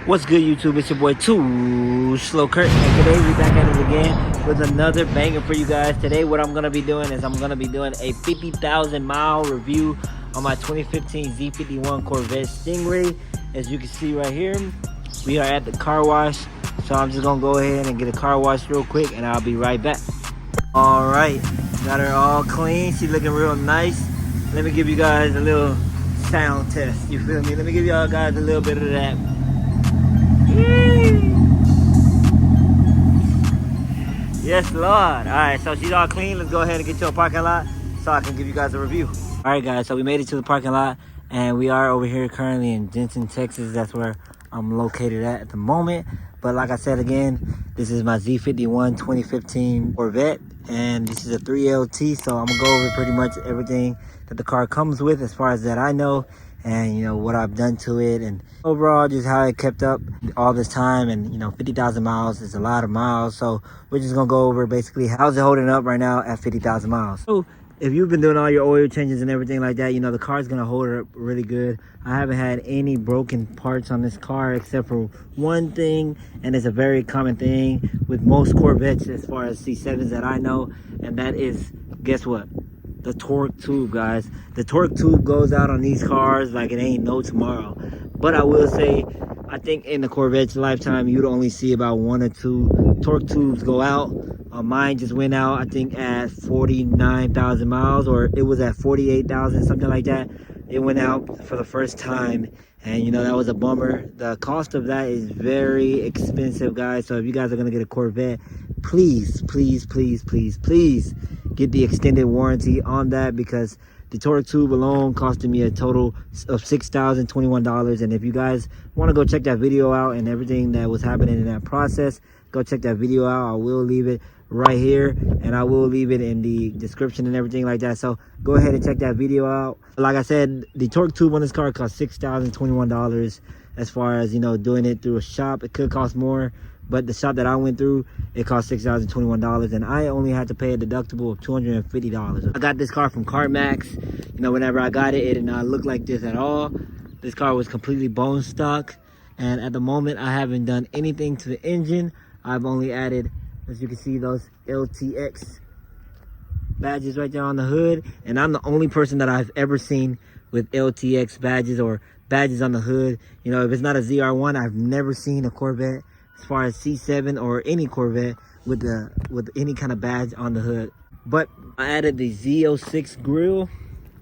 What's good, YouTube? It's your boy Too Slow Kurt, and today we're back at it again with another banger for you guys. Today what I'm gonna be doing is I'm gonna be doing a 50,000 mile review on my 2015 Z51 Corvette Stingray. As you can see right here, we are at the car wash, so I'm just gonna go ahead and get a car wash real quick and I'll be right back. All right, got her all clean. She's looking real nice. Let me give you guys a little sound test, you feel me? Let me give y'all guys a little bit of that. Yes, Lord. All right, so she's all clean. Let's go ahead and get to a parking lot so I can give you guys a review. All right, guys, so we made it to the parking lot, and we are over here currently in Denton, Texas. That's where I'm located at the moment. But like I said again, this is my Z51 2015 Corvette, and this is a 3LT, so I'm gonna go over pretty much everything that the car comes with as far as that I know, and you know what I've done to it, and overall just how it kept up all this time. And you know, 50,000 miles is a lot of miles, so we're just gonna go over basically how's it holding up right now at 50,000 miles. So if you've been doing all your oil changes and everything like that, you know the car's gonna hold up really good. I haven't had any broken parts on this car except for one thing, and it's a very common thing with most Corvettes as far as C7s that I know, and that is, guess what? The torque tube, guys. The torque tube goes out on these cars like it ain't no tomorrow. But I will say, I think in the Corvette's lifetime, you'd only see about 1 or 2 torque tubes go out. Mine just went out, I think, at 49,000 miles, or it was at 48,000, something like that. It went out for the first time, and you know, that was a bummer. The cost of that is very expensive, guys. So if you guys are gonna get a Corvette, please, please, please, please, please get the extended warranty on that, because the torque tube alone costed me a total of $6,021. And if you guys want to go check that video out and everything that was happening in that process, go check that video out. I will leave it right here, and I will leave it in the description and everything like that. So go ahead and check that video out. Like I said, the torque tube on this car cost $6,021. As far as, you know, doing it through a shop, it could cost more, but the shop that I went through, it cost $6,021, and I only had to pay a deductible of $250. I got this car from CarMax. You know, whenever I got it, it did not look like this at all. This car was completely bone stock, and at the moment, I haven't done anything to the engine. I've only added, as you can see, those LTX badges right there on the hood, and I'm the only person that I've ever seen with LTX badges or badges on the hood. You know, if it's not a ZR1, I've never seen a Corvette as far as C7 or any Corvette with any kind of badge on the hood. But I added the Z06 grill,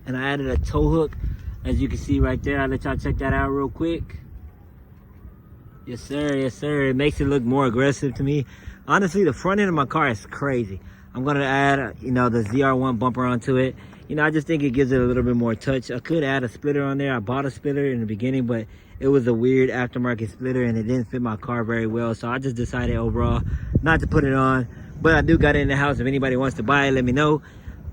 and I added a tow hook, as you can see right there. I'll let y'all check that out real quick. Yes sir, yes sir. It makes it look more aggressive to me. Honestly, the front end of my car is crazy. I'm gonna add, you know, the ZR1 bumper onto it. You know, I just think it gives it a little bit more touch. I could add a splitter on there. I bought a splitter in the beginning, but it was a weird aftermarket splitter and it didn't fit my car very well. So I just decided overall not to put it on. But I do got it in the house. If anybody wants to buy it, let me know.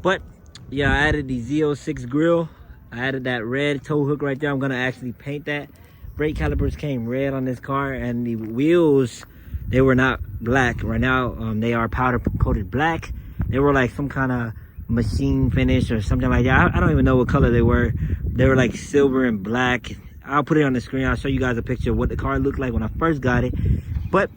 But yeah, I added the Z06 grill. I added that red tow hook right there. I'm gonna actually paint that. Brake calipers came red on this car, and the wheels, they were not black. Right now, they are powder coated black. They were like some kind of machine finish or something like that. I don't even know what color they were. They were like silver and black. I'll put it on the screen. I'll show you guys a picture of what the car looked like when I first got it. But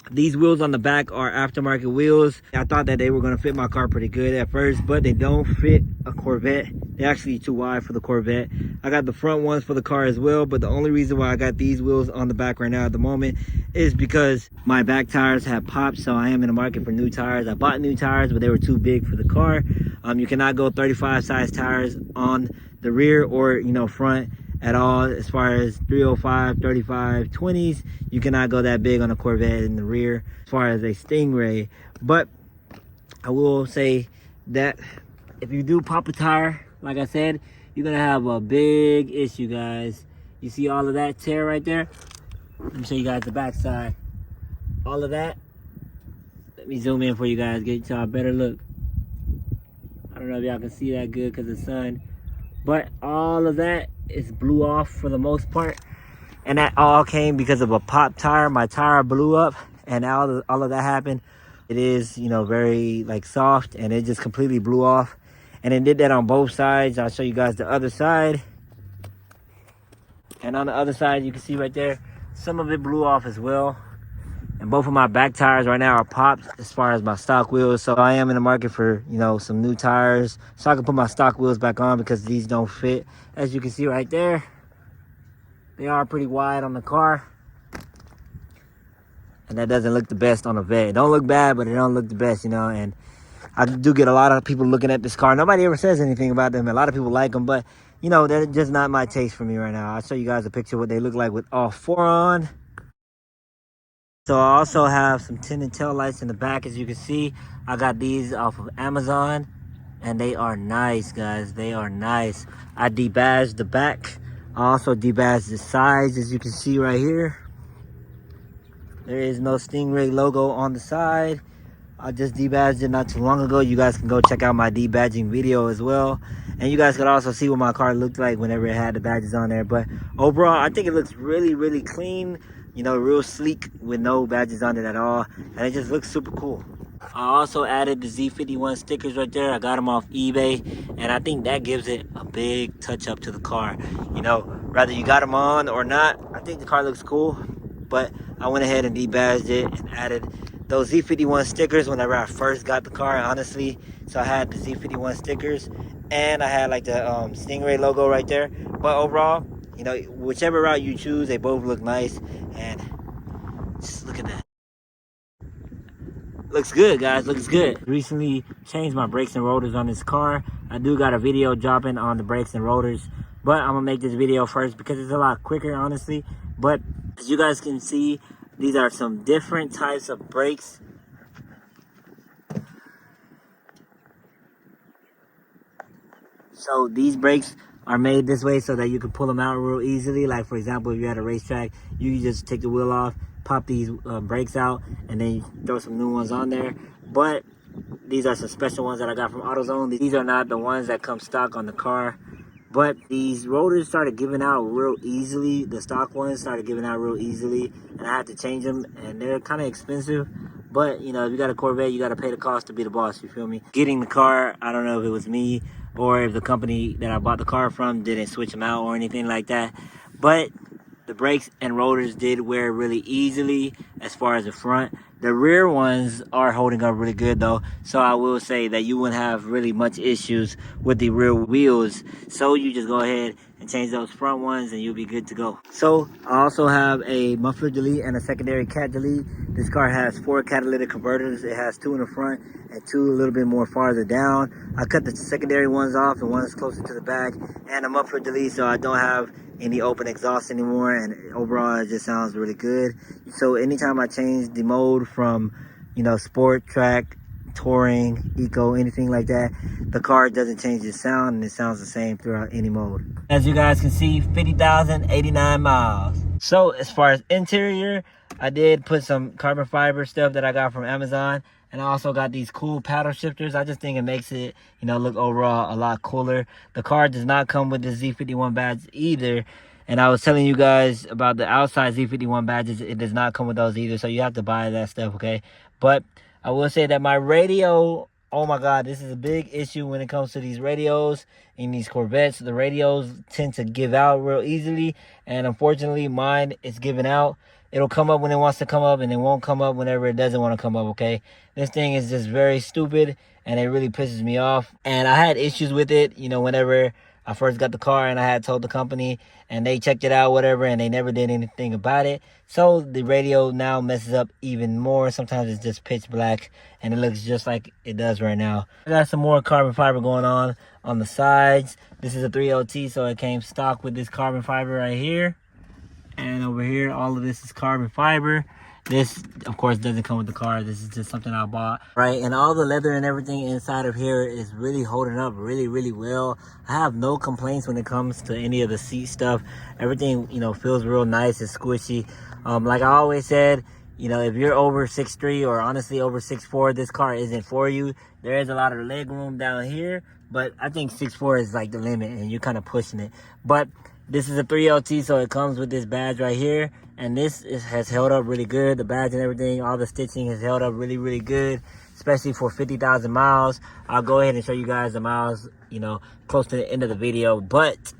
these wheels on the back are aftermarket wheels. I thought that they were going to fit my car pretty good at first, but they don't fit a Corvette. They're actually too wide for the Corvette. I got the front ones for the car as well, but the only reason why I got these wheels on the back right now at the moment is because my back tires have popped, so I am in the market for new tires. I bought new tires, but they were too big for the car. You cannot go 35 size tires on the rear or, you know, front at all. As far as 305, 35, 20s, you cannot go that big on a Corvette in the rear as far as a Stingray. But I will say that if you do pop a tire, like I said, you're gonna have a big issue, guys. You see all of that tear right there? Let me show you guys the back side. All of that. Let me zoom in for you guys, get y'all a better look. I don't know if y'all can see that good because of the sun, but all of that is blew off for the most part, and that all came because of a pop tire. My tire blew up, and all of that happened It is, you know, very like soft, and it just completely blew off. And it did that on both sides. I'll show you guys the other side. And on the other side, you can see right there, some of it blew off as well. And both of my back tires right now are popped as far as my stock wheels. So I am in the market for, you know, some new tires so I can put my stock wheels back on, because these don't fit. As you can see right there, they are pretty wide on the car. And that doesn't look the best on a vet. It don't look bad, but it don't look the best, you know. And I do get a lot of people looking at this car. Nobody ever says anything about them. A lot of people like them, but, you know, they're just not my taste for me right now. I'll show you guys a picture of what they look like with all four on. So I also have some tinted tail lights in the back. As you can see, I got these off of Amazon, and they are nice, guys. They are nice. I debadged the back. I also debadged the sides, as you can see right here. There is no Stingray logo on the side. I just debadged it not too long ago. You guys can go check out my debadging video as well. And you guys can also see what my car looked like whenever it had the badges on there. But overall, I think it looks really, really clean. You know, real sleek with no badges on it at all. And it just looks super cool. I also added the Z51 stickers right there. I got them off eBay. And I think that gives it a big touch up to the car. You know, whether you got them on or not, I think the car looks cool. But I went ahead and debadged it and added those Z51 stickers whenever I first got the car, honestly. So I had the Z51 stickers, and I had like the Stingray logo right there. But overall, you know, whichever route you choose, they both look nice. And just look at that. Looks good, guys. Looks good. Recently changed my brakes and rotors on this car. I do got a video dropping on the brakes and rotors, but I'm gonna make this video first because it's a lot quicker, honestly. But as you guys can see, these are some different types of brakes. So these brakes are made this way so that you can pull them out real easily. Like, for example, if you're at a racetrack, you can just take the wheel off, pop these brakes out, and then you throw some new ones on there. But these are some special ones that I got from AutoZone. These are not the ones that come stock on the car. But these rotors started giving out real easily. The stock ones started giving out real easily, and I had to change them, and they're kind of expensive. But, you know, if you got a Corvette, you got to pay the cost to be the boss, you feel me? Getting the car, I don't know if it was me or if the company that I bought the car from didn't switch them out or anything like that. But the brakes and rotors did wear really easily as far as the front. The rear ones are holding up really good though. So I will say that you wouldn't have really much issues with the rear wheels. So you just go ahead and change those front ones and you'll be good to go. So I also have a muffler delete and a secondary cat delete. This car has 4 catalytic converters. It has 2 in the front and 2 a little bit more farther down. I cut the secondary ones off and one is closer to the back, and a muffler delete so I don't have any open exhaust anymore, and overall it just sounds really good. So anytime I change the mode from, you know, sport, track, touring, eco, anything like that, the car doesn't change the sound and it sounds the same throughout any mode. As you guys can see, 50,089 miles. So as far as interior, I did put some carbon fiber stuff that I got from Amazon, and I also got these cool paddle shifters. I just think it makes it, you know, look overall a lot cooler. The car does not come with the Z51 badge either. And I was telling you guys about the outside Z51 badges. It does not come with those either. So you have to buy that stuff, okay? But I will say that my radio, oh my God, this is a big issue when it comes to these radios in these Corvettes. The radios tend to give out real easily. And unfortunately, mine is giving out. It'll come up when it wants to come up, and it won't come up whenever it doesn't want to come up, okay? This thing is just very stupid, and it really pisses me off. And I had issues with it, you know, whenever I first got the car, and I had told the company, and they checked it out, whatever, and they never did anything about it. So the radio now messes up even more. Sometimes it's just pitch black, and it looks just like it does right now. I got some more carbon fiber going on the sides. This is a 3LT, so it came stock with this carbon fiber right here. And over here, all of this is carbon fiber. This, of course, doesn't come with the car. This is just something I bought, right? And all the leather and everything inside of here is really holding up really, really well. I have no complaints when it comes to any of the seat stuff. Everything, you know, feels real nice. It's squishy. Like I always said, you know, if you're over 6'3" or honestly over 6'4", this car isn't for you. There is a lot of leg room down here, but I think 6'4" is like the limit, and you're kind of pushing it. But this is a 3LT, so it comes with this badge right here. and has held up really good. The badge and everything, all the stitching has held up really, really good, especially for 50,000 miles. I'll go ahead and show you guys the miles, you know, close to the end of the video, but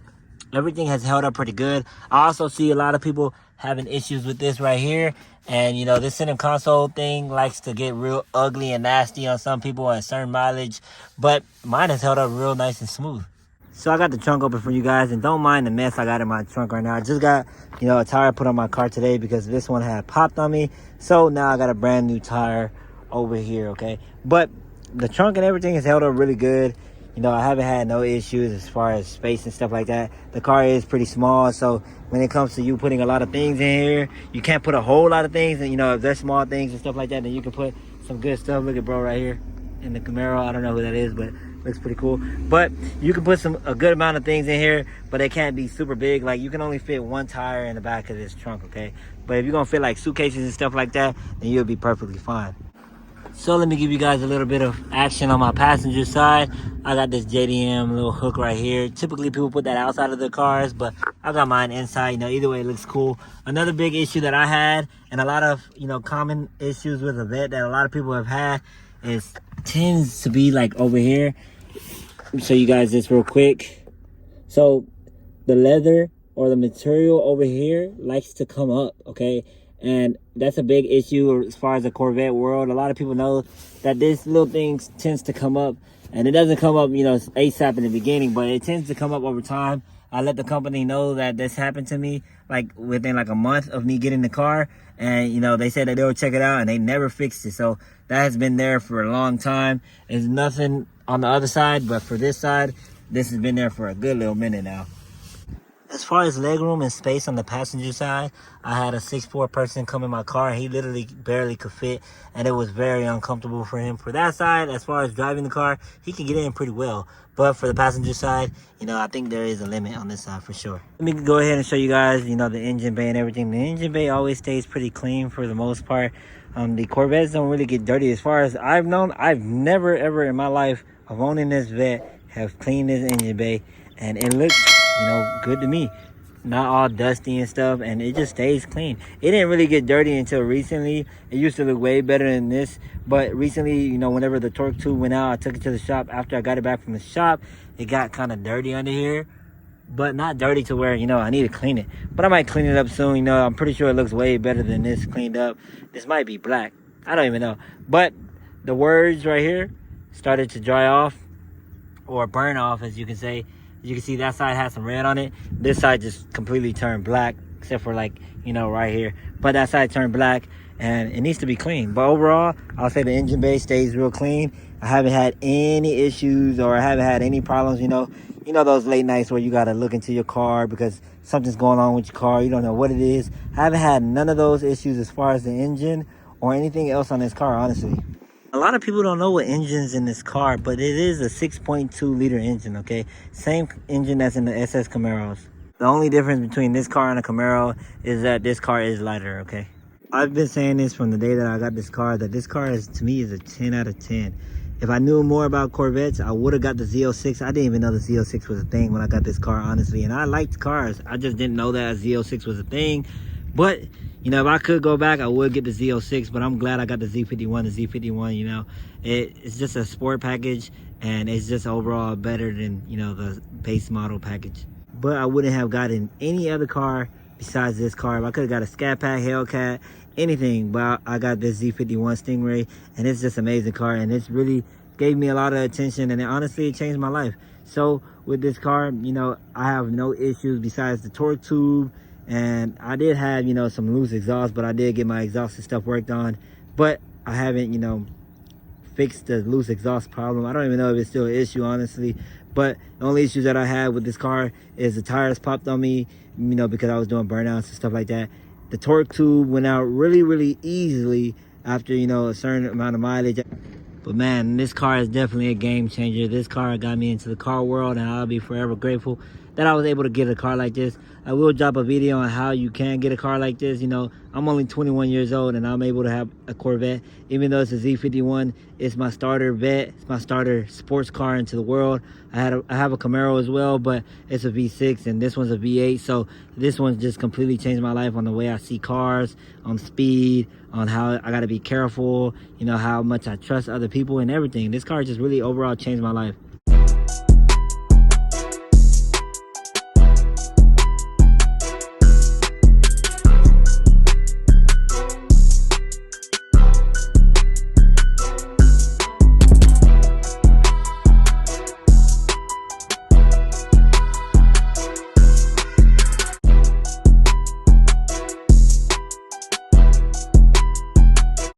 everything has held up pretty good. I also see a lot of people having issues with this right here. And, you know, this center console thing likes to get real ugly and nasty on some people at certain mileage. But mine has held up real nice and smooth. So I got the trunk open for you guys. And don't mind the mess I got in my trunk right now. I just got, you know, a tire put on my car today because this one had popped on me. So now I got a brand new tire over here, okay? But the trunk and everything has held up really good. You know, I haven't had no issues as far as space and stuff like that. The car is pretty small, so when it comes to you putting a lot of things in here, you can't put a whole lot of things. And, you know, if there's small things and stuff like that, then you can put some good stuff. Look at bro right here in the Camaro. I don't know who that is, but looks pretty cool. But you can put a good amount of things in here, but they can't be super big. Like, you can only fit one tire in the back of this trunk, okay? But if you're going to fit, like, suitcases and stuff like that, then you'll be perfectly fine. So let me give you guys a little bit of action on my passenger side. I got this JDM little hook right here. Typically people put that outside of their cars, but I got mine inside. You know, either way it looks cool. Another big issue that I had, and a lot of, you know, common issues with a vet that a lot of people have had, is tends to be like over here. Let me show you guys this real quick. So the leather or the material over here likes to come up, okay? And that's a big issue as far as the Corvette world. A lot of people know that this little thing tends to come up, and it doesn't come up, you know, ASAP in the beginning, but it tends to come up over time. I let the company know that this happened to me like within like a month of me getting the car, and, you know, they said that they'll check it out, and they never fixed it. So that has been there for a long time. There's nothing on the other side, but for this side, this has been there for a good little minute now. As far as legroom and space on the passenger side, I had a 6'4" person come in my car, and he literally barely could fit, and it was very uncomfortable for him. For that side, as far as driving the car, he can get in pretty well. But for the passenger side, you know, I think there is a limit on this side for sure. Let me go ahead and show you guys, you know, the engine bay and everything. The engine bay always stays pretty clean for the most part. The Corvettes don't really get dirty. As far as I've known, I've never ever in my life of owning this vet have cleaned this engine bay, and it looks, you know, good to me. Not all dusty and stuff, and it just stays clean. It didn't really get dirty until recently. It used to look way better than this, but recently, you know, whenever the torque tube went out, I took it to the shop. After I got it back from the shop, it got kind of dirty under here, but not dirty to where, you know, I need to clean it. But I might clean it up soon. You know, I'm pretty sure it looks way better than this cleaned up. This might be black. I don't even know. But the words right here started to dry off, or burn off, as you can say. You can see that side has some red on it. This side just completely turned black, except for, like, you know, right here. But that side turned black, and it needs to be clean. But overall, I'll say the engine bay stays real clean. I haven't had any issues, or I haven't had any problems. You know those late nights where you gotta look into your car because something's going on with your car. You don't know what it is. I haven't had none of those issues as far as the engine or anything else on this car, honestly. A lot of people don't know what engine's in this car, but it is a 6.2 liter engine, okay? Same engine that's in the SS Camaros. The only difference between this car and a Camaro is that this car is lighter, okay? I've been saying this from the day that I got this car, that this car is, to me, is a 10 out of 10. If I knew more about Corvettes, I would have got the Z06. I didn't even know the Z06 was a thing when I got this car, honestly. And I liked cars. I just didn't know that a Z06 was a thing. But, you know, if I could go back, I would get the Z06, but I'm glad I got the Z51. The Z51, you know, it's just a sport package, and it's just overall better than, you know, the base model package. But I wouldn't have gotten any other car besides this car. If I could have got a Scat Pack, Hellcat, anything, but I got this Z51 Stingray, and it's just an amazing car, and it's really gave me a lot of attention, and honestly, it changed my life. So with this car, you know, I have no issues besides the torque tube. And I did have, you know, some loose exhaust, but I did get my exhaust and stuff worked on. But I haven't, you know, fixed the loose exhaust problem. I don't even know if it's still an issue, honestly. But the only issues that I had with this car is the tires popped on me, you know, because I was doing burnouts and stuff like that. The torque tube went out really, really easily after, you know, a certain amount of mileage. But man, this car is definitely a game changer. This car got me into the car world, and I'll be forever grateful that I was able to get a car like this. I will drop a video on how you can get a car like this. You know, I'm only 21 years old and I'm able to have a Corvette. Even though it's a Z51, it's my starter vet. It's my starter sports car into the world. I have a Camaro as well, but it's a V6 and this one's a V8. So this one's just completely changed my life on the way I see cars, on speed, on how I gotta be careful, you know, how much I trust other people and everything. This car just really overall changed my life.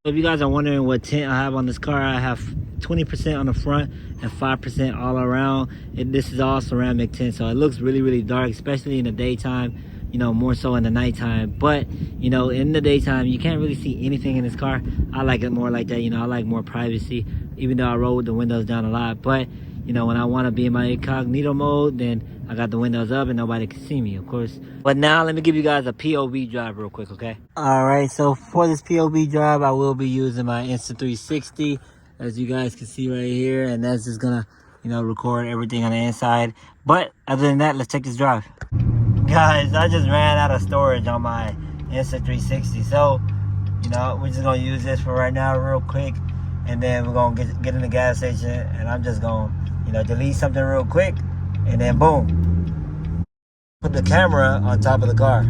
If you guys are wondering what tint I have on this car, I have 20% on the front and 5% all around. And this is all ceramic tint, so it looks really, really dark, especially in the daytime, you know, more so in the nighttime. But, you know, in the daytime, you can't really see anything in this car. I like it more like that, you know, I like more privacy, even though I roll with the windows down a lot. But, you know, when I want to be in my incognito mode, then I got the windows up and nobody can see me, of course. But now let me give you guys a POV drive real quick, okay? All right, so for this POV drive, I will be using my Insta360, as you guys can see right here. And that's just gonna, you know, record everything on the inside. But other than that, let's take this drive. Guys, I just ran out of storage on my Insta360. So, you know, we're just gonna use this for right now real quick. And then we're gonna get in the gas station and I'm just gonna, you know, delete something real quick. And then boom, put the camera on top of the car.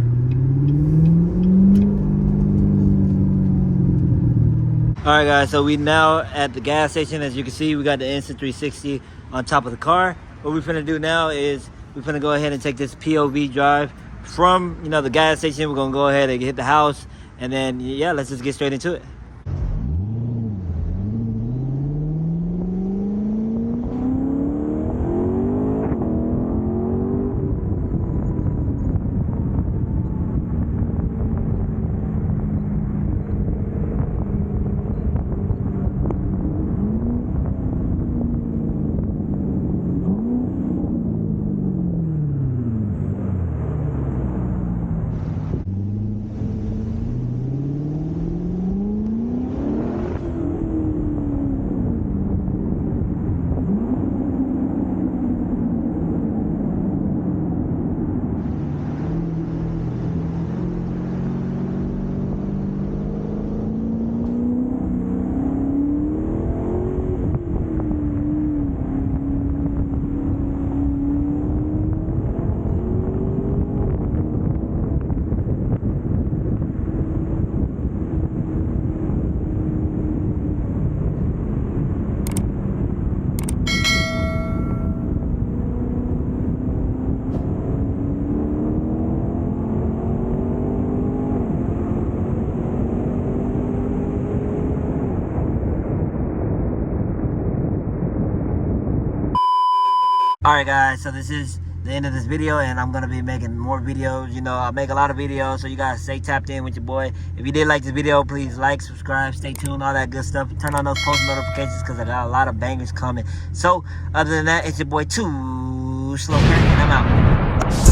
All right, guys, so we now at the gas station. As you can see, we got the Insta360 on top of the car. What we're finna do now is we're finna go ahead and take this POV drive from, you know, the gas station. We're gonna go ahead and hit the house, and then yeah, let's just get straight into it. All right, guys, so this is the end of this video, and I'm gonna be making more videos. You know, I make a lot of videos, so you guys stay tapped in with your boy. If you did like this video, please like, subscribe, stay tuned, all that good stuff. Turn on those post notifications because I got a lot of bangers coming. So other than that, it's your boy Too Slow, and I'm out.